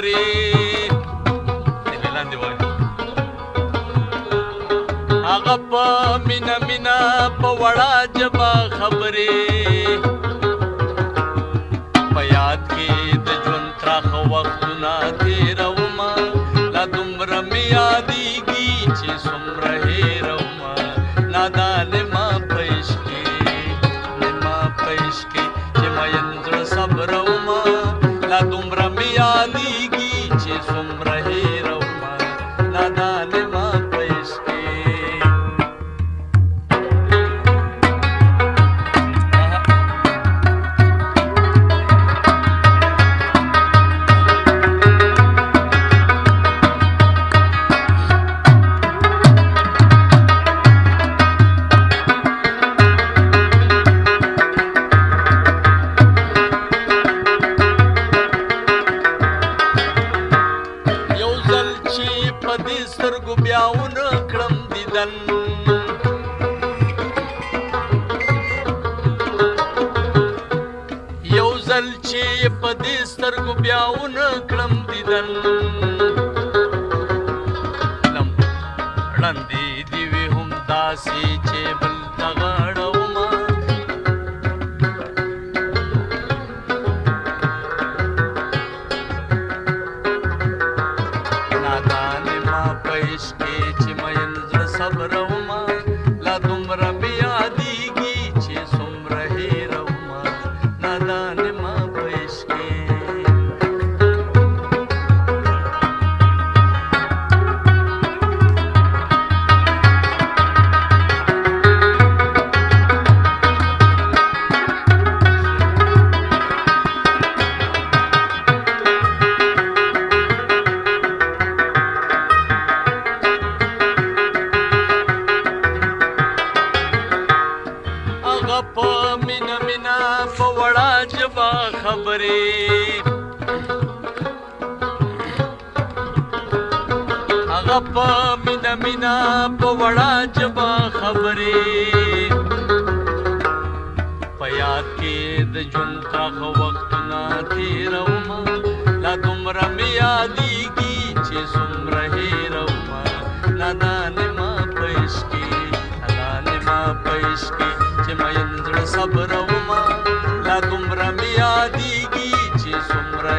خبرې هغه په مینا مینا په وړه جبا خبرې په یاد کې د ژوند تراخه وختونه تېرومه لا دومره مې یادېږي چې څومره هېرومه نادان ما په عشق کې چې مین زړه صبرومه لا دومره مې یادېږي چې څومره هېرومه نادان ما په عشق کې سترګو بیا ونه کړم دیدن یو ځل چې په دې سترګو بیا ونه کړم دیدن ړندې دې وي هم داسې چې بل ته غاړومه عشق کې چې مین زړه صبرومه لا دومره مې یادېږي چې څومره هېرومه نادان ما په عشق کې په مینا مینا په وړه جبا خبرې هغه په مینا مینا په وړه جبا خبرې په یاد کې د ژوند تراخه وختونه تېرومه لا دومره مې یادېږي چې څومره هېرومه نادان ما په عشق کې چې مین زړه صبرومه لا دومره مې یادېږي چې څومره